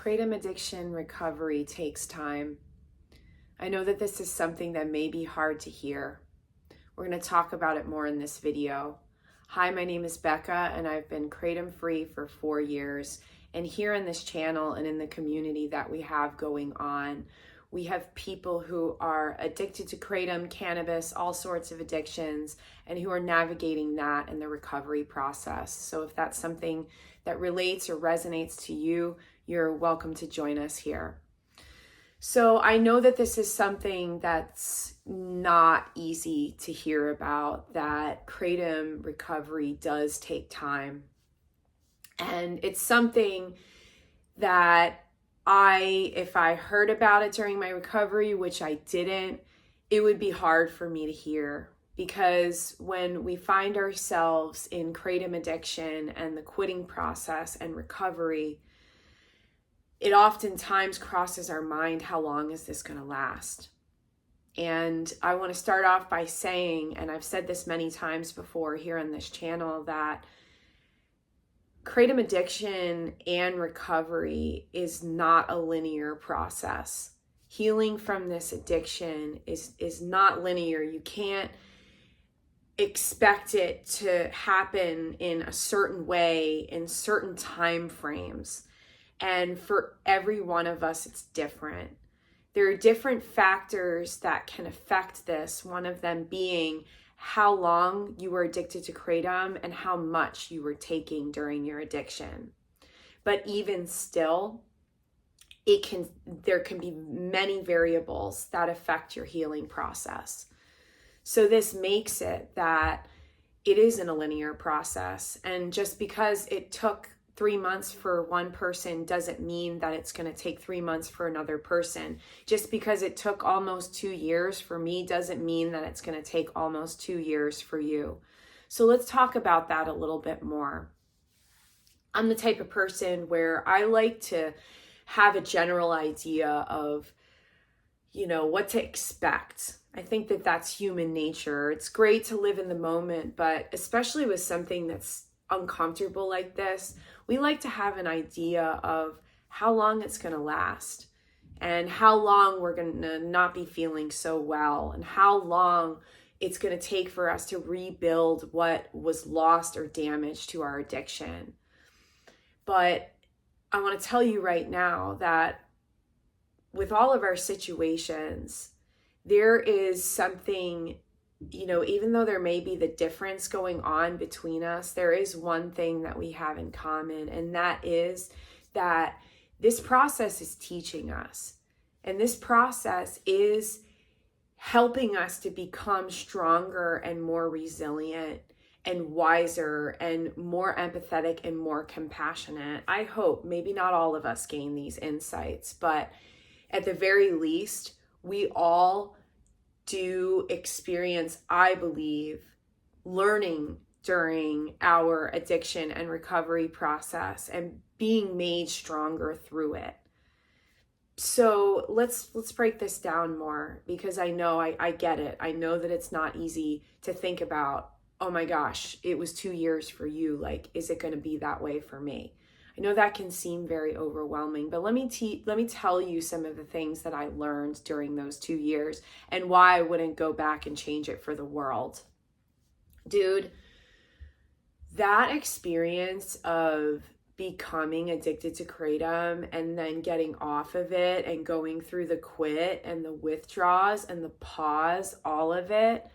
Kratom addiction recovery takes time. I know that this is something that may be hard to hear. We're going to talk about it more in this video. Hi, my name is Becca, and I've been Kratom free for 4 years. And here in this channel and in the community that we have going on, we have people who are addicted to Kratom, cannabis, all sorts of addictions, and who are navigating that in the recovery process. So if that's something that relates or resonates to you, you're welcome to join us here. So I know that this is something that's not easy to hear about, that Kratom recovery does take time. And it's something that if I heard about it during my recovery, which I didn't, it would be hard for me to hear, because when we find ourselves in Kratom addiction and the quitting process and recovery, it oftentimes crosses our mind, how long is this going to last? And I want to start off by saying, and I've said this many times before here on this channel, that Kratom addiction and recovery is not a linear process. Healing from this addiction is not linear. You can't expect it to happen in a certain way, in certain time frames. And for every one of us, it's different. There are different factors that can affect this, one of them being how long you were addicted to Kratom and how much you were taking during your addiction. But even still, there can be many variables that affect your healing process. So this makes it that it isn't a linear process. And just because it took 3 months for one person doesn't mean that it's going to take 3 months for another person. Just because it took almost 2 years for me doesn't mean that it's going to take almost 2 years for you. So let's talk about that a little bit more. I'm the type of person where I like to have a general idea of, what to expect. I think that that's human nature. It's great to live in the moment, but especially with something that's uncomfortable like this, we like to have an idea of how long it's going to last and how long we're going to not be feeling so well and how long it's going to take for us to rebuild what was lost or damaged to our addiction. But I want to tell you right now that with all of our situations, there is something, even though there may be the difference going on between us, there is one thing that we have in common, and that is that this process is teaching us. And this process is helping us to become stronger and more resilient and wiser and more empathetic and more compassionate. I hope maybe not all of us gain these insights, but at the very least, we all do experience, I believe, learning during our addiction and recovery process and being made stronger through it. So let's break this down more, because I know I get it. I know that it's not easy to think about, oh my gosh, it was 2 years for you. Like, is it going to be that way for me? I know that can seem very overwhelming, but let me tell you some of the things that I learned during those 2 years and why I wouldn't go back and change it for the world. Dude, that experience of becoming addicted to Kratom and then getting off of it and going through the quit and the withdrawals and the pause, all of it,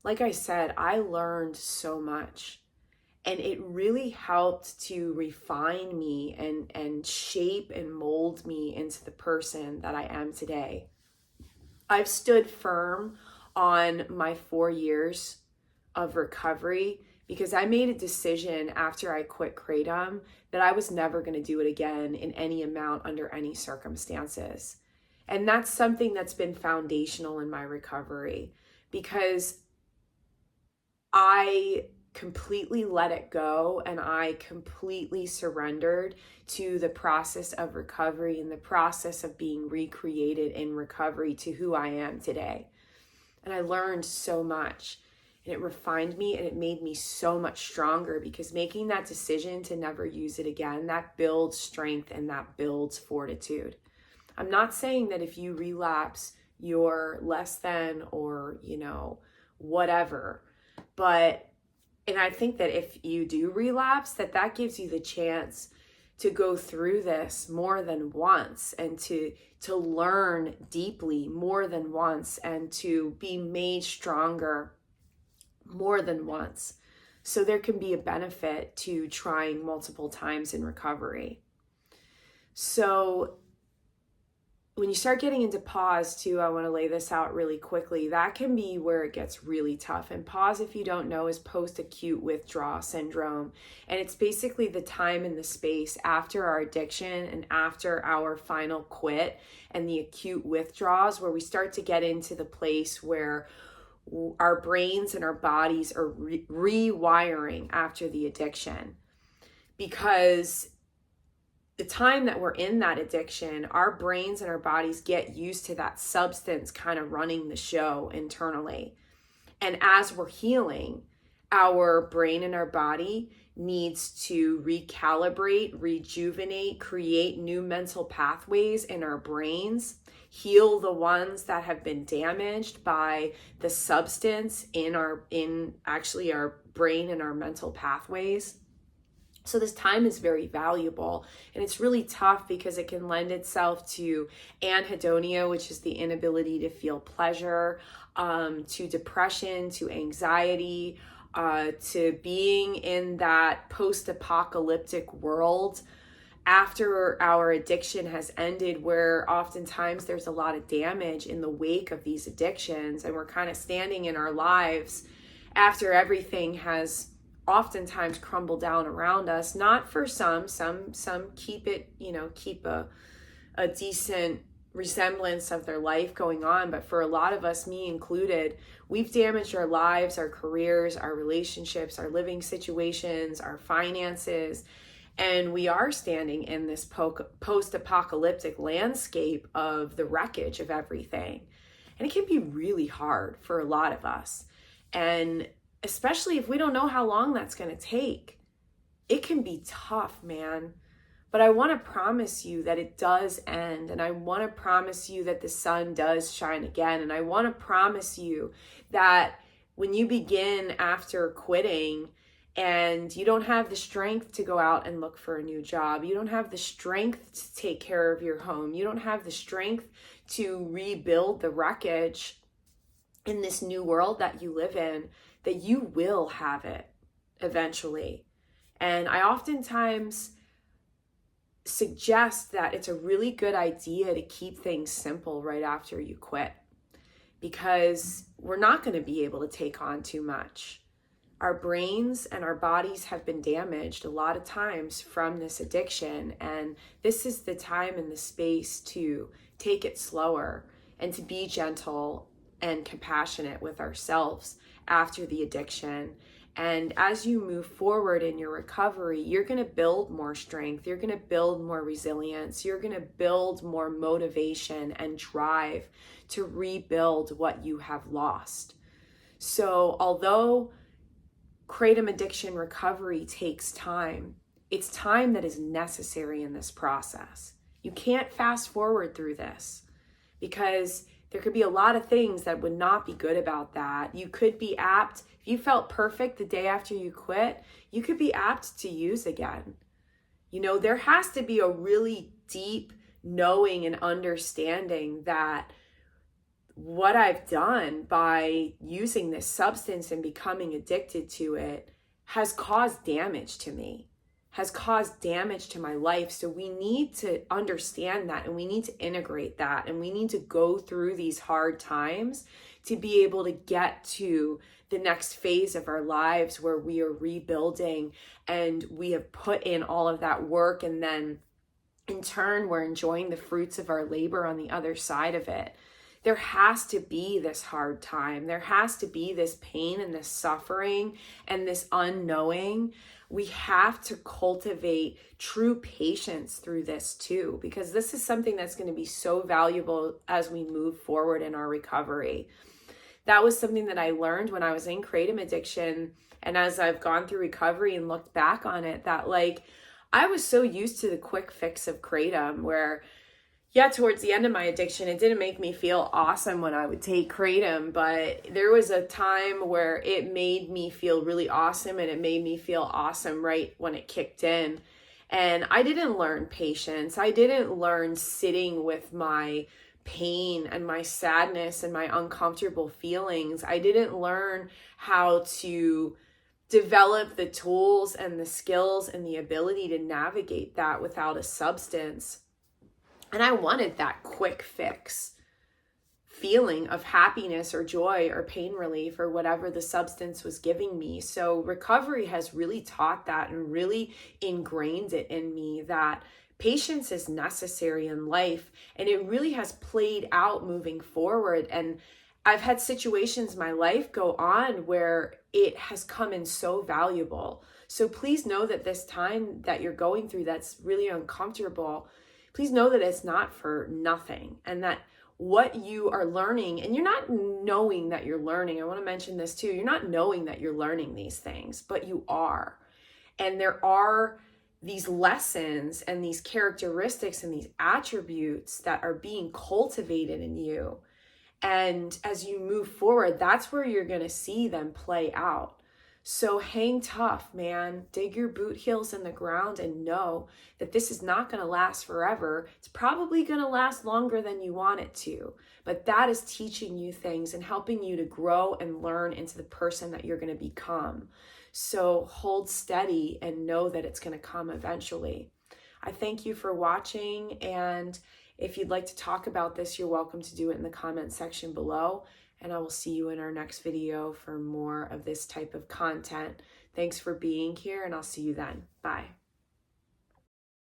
like I said, I learned so much. And it really helped to refine me and shape and mold me into the person that I am today. I've stood firm on my 4 years of recovery because I made a decision after I quit Kratom that I was never going to do it again in any amount under any circumstances. And that's something that's been foundational in my recovery, because I completely let it go and I completely surrendered to the process of recovery and the process of being recreated in recovery to who I am today. And I learned so much. and it refined me, and it made me so much stronger, because making that decision to never use it again, that builds strength and that builds fortitude. I'm not saying that if you relapse, you're less than, or, whatever. And I think that if you do relapse, that gives you the chance to go through this more than once, and to learn deeply more than once, and to be made stronger more than once. So there can be a benefit to trying multiple times in recovery. So when you start getting into PAWS too, I want to lay this out really quickly. That can be where it gets really tough. And PAWS, if you don't know, is post-acute withdrawal syndrome. And it's basically the time and the space after our addiction and after our final quit and the acute withdrawals, where we start to get into the place where our brains and our bodies are rewiring after the addiction. Because the time that we're in that addiction, our brains and our bodies get used to that substance kind of running the show internally. And as we're healing, our brain and our body needs to recalibrate, rejuvenate, create new mental pathways in our brains, heal the ones that have been damaged by the substance in our brain and our mental pathways. So this time is very valuable, and it's really tough because it can lend itself to anhedonia, which is the inability to feel pleasure, to depression, to anxiety, to being in that post-apocalyptic world after our addiction has ended, where oftentimes there's a lot of damage in the wake of these addictions, and we're kind of standing in our lives after everything has oftentimes crumble down around us. Not for some keep it, keep a decent resemblance of their life going on. But for a lot of us, me included, we've damaged our lives, our careers, our relationships, our living situations, our finances. And we are standing in this post-apocalyptic landscape of the wreckage of everything. And it can be really hard for a lot of us. And especially if we don't know how long that's going to take. It can be tough, man. But I want to promise you that it does end. And I want to promise you that the sun does shine again. And I want to promise you that when you begin after quitting and you don't have the strength to go out and look for a new job, you don't have the strength to take care of your home, you don't have the strength to rebuild the wreckage in this new world that you live in, that you will have it eventually. And I oftentimes suggest that it's a really good idea to keep things simple right after you quit, because we're not going to be able to take on too much. Our brains and our bodies have been damaged a lot of times from this addiction, and this is the time and the space to take it slower and to be gentle and compassionate with ourselves after the addiction. And as you move forward in your recovery, you're going to build more strength, you're going to build more resilience, you're going to build more motivation and drive to rebuild what you have lost. So although Kratom addiction recovery takes time, it's time that is necessary in this process. You can't fast forward through this, because there could be a lot of things that would not be good about that. You could be apt, if you felt perfect the day after you quit, you could be apt to use again. There has to be a really deep knowing and understanding that what I've done by using this substance and becoming addicted to it has caused damage to me, has caused damage to my life. So we need to understand that, and we need to integrate that, and we need to go through these hard times to be able to get to the next phase of our lives where we are rebuilding and we have put in all of that work, and then in turn we're enjoying the fruits of our labor on the other side of it. There has to be this hard time. There has to be this pain and this suffering and this unknowing. We have to cultivate true patience through this too, because this is something that's going to be so valuable as we move forward in our recovery. that was something that I learned when I was in Kratom addiction. And as I've gone through recovery and looked back on it, that like I was so used to the quick fix of Kratom where, yeah, towards the end of my addiction, it didn't make me feel awesome when I would take Kratom, but there was a time where it made me feel really awesome, and it made me feel awesome right when it kicked in. And I didn't learn patience. I didn't learn sitting with my pain and my sadness and my uncomfortable feelings. I didn't learn how to develop the tools and the skills and the ability to navigate that without a substance. And I wanted that quick fix feeling of happiness or joy or pain relief or whatever the substance was giving me. So recovery has really taught that and really ingrained it in me that patience is necessary in life. And it really has played out moving forward. And I've had situations in my life go on where it has come in so valuable. So please know that this time that you're going through that's really uncomfortable, please know that it's not for nothing, and that what you are learning, and you're not knowing that you're learning. I want to mention this too. You're not knowing that you're learning these things, but you are. And there are these lessons and these characteristics and these attributes that are being cultivated in you. And as you move forward, that's where you're going to see them play out. So hang tough, man. Dig your boot heels in the ground and know that this is not going to last forever. It's probably going to last longer than you want it to. But that is teaching you things and helping you to grow and learn into the person that you're going to become. So hold steady and know that it's going to come eventually. I thank you for watching. And if you'd like to talk about this, you're welcome to do it in the comment section below. And I will see you in our next video for more of this type of content. Thanks for being here, and I'll see you then. Bye.